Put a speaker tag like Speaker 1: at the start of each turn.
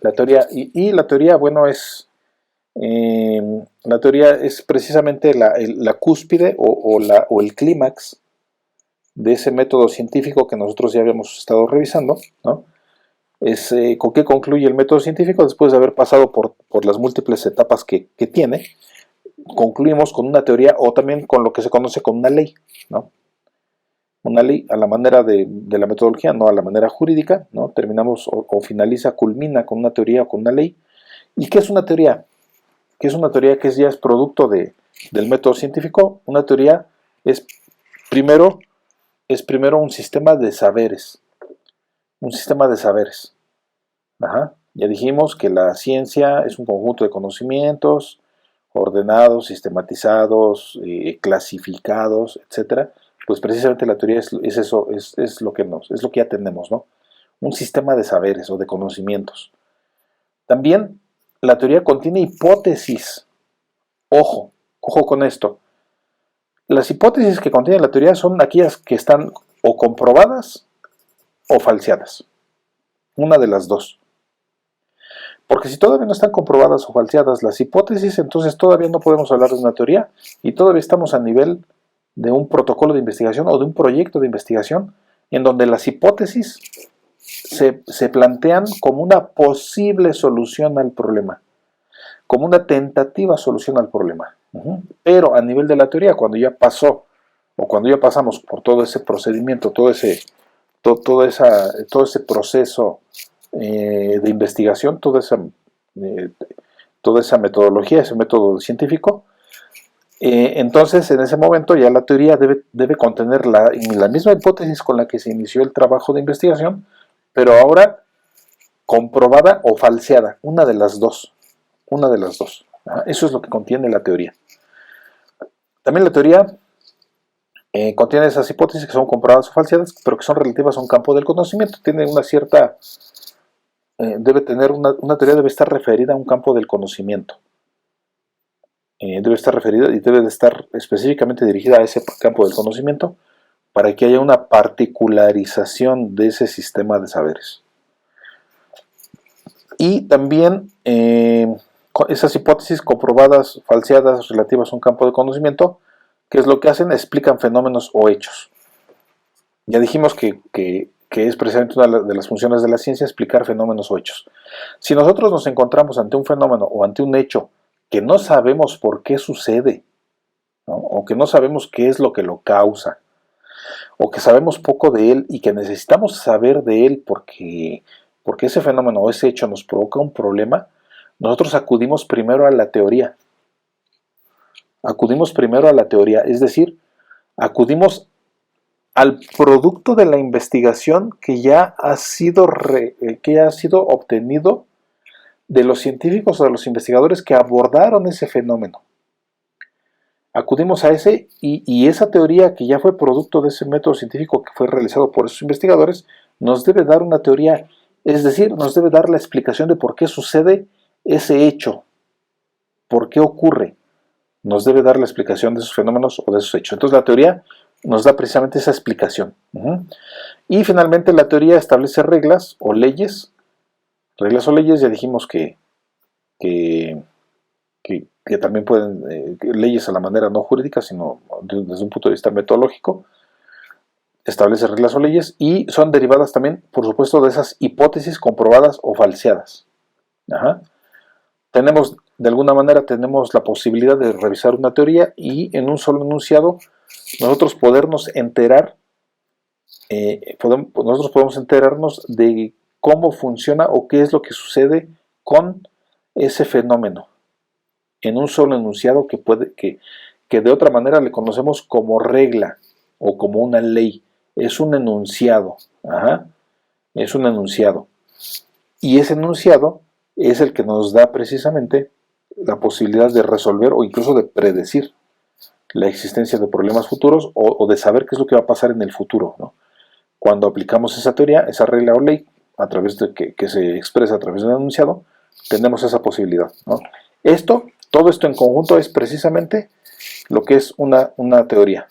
Speaker 1: La teoría, y la teoría, bueno, la teoría es precisamente la cúspide o el clímax de ese método científico que nosotros ya habíamos estado revisando, ¿no? Es con qué concluye el método científico después de haber pasado por las múltiples etapas que tiene. Concluimos con una teoría o también con lo que se conoce como una ley, ¿no? Una ley a la manera de la metodología, no a la manera jurídica, ¿no? Terminamos o finaliza, culmina con una teoría o con una ley. ¿Y qué es una teoría? ¿Qué es una teoría que ya es producto del método científico? Una teoría es primero un sistema de saberes. Un sistema de saberes. Ajá. Ya dijimos que la ciencia es un conjunto de conocimientos ordenados, sistematizados, clasificados, etcétera. Pues precisamente la teoría es eso, es lo que ya tenemos, ¿no? Un sistema de saberes o de conocimientos. También la teoría contiene hipótesis. Ojo con esto. Las hipótesis que contiene la teoría son aquellas que están o comprobadas o falseadas. Una de las dos. Porque si todavía no están comprobadas o falseadas las hipótesis, entonces todavía no podemos hablar de una teoría y todavía estamos a nivel de un protocolo de investigación o de un proyecto de investigación en donde las hipótesis se plantean como una posible solución al problema, como una tentativa solución al problema. Pero a nivel de la teoría, cuando ya pasó o cuando ya pasamos por todo ese procedimiento, todo ese proceso de investigación, toda esa metodología, ese método científico, entonces en ese momento ya la teoría debe contener la misma hipótesis con la que se inició el trabajo de investigación, pero ahora comprobada o falseada, una de las dos. Eso es lo que contiene la teoría. También la teoría contiene esas hipótesis que son comprobadas o falseadas, pero que son relativas a un campo del conocimiento. Tiene una cierta... una teoría debe estar referida a un campo del conocimiento. Debe estar referida y debe de estar específicamente dirigida a ese campo del conocimiento para que haya una particularización de ese sistema de saberes. Y también esas hipótesis comprobadas, falseadas, relativas a un campo de conocimiento, ¿qué es lo que hacen? Explican fenómenos o hechos. Ya dijimos que es precisamente una de las funciones de la ciencia explicar fenómenos o hechos. Si nosotros nos encontramos ante un fenómeno o ante un hecho que no sabemos por qué sucede, ¿no? O que no sabemos qué es lo que lo causa, o que sabemos poco de él y que necesitamos saber de él porque ese fenómeno o ese hecho nos provoca un problema, nosotros acudimos primero a la teoría. Es decir, acudimos al producto de la investigación que ya ha sido obtenido de los científicos o de los investigadores que abordaron ese fenómeno. Acudimos a ese y esa teoría que ya fue producto de ese método científico que fue realizado por esos investigadores nos debe dar una teoría, es decir, nos debe dar la explicación de por qué sucede ese hecho, por qué ocurre. Nos debe dar la explicación de esos fenómenos o de esos hechos. Entonces la teoría nos da precisamente esa explicación. Y finalmente la teoría establece reglas o leyes. Reglas o leyes, ya dijimos que también pueden, leyes a la manera no jurídica, sino desde un punto de vista metodológico, establece reglas o leyes y son derivadas también, por supuesto, de esas hipótesis comprobadas o falseadas. De alguna manera tenemos la posibilidad de revisar una teoría y en un solo enunciado nosotros podernos enterar, nosotros podemos enterarnos de cómo funciona o qué es lo que sucede con ese fenómeno en un solo enunciado que de otra manera le conocemos como regla o como una ley. Es un enunciado. Es un enunciado. Y ese enunciado es el que nos da precisamente la posibilidad de resolver o incluso de predecir la existencia de problemas futuros o de saber qué es lo que va a pasar en el futuro, ¿no? Cuando aplicamos esa teoría, esa regla o ley, a través de que se expresa a través de un enunciado, tenemos esa posibilidad, ¿no? Todo esto en conjunto es precisamente lo que es una teoría.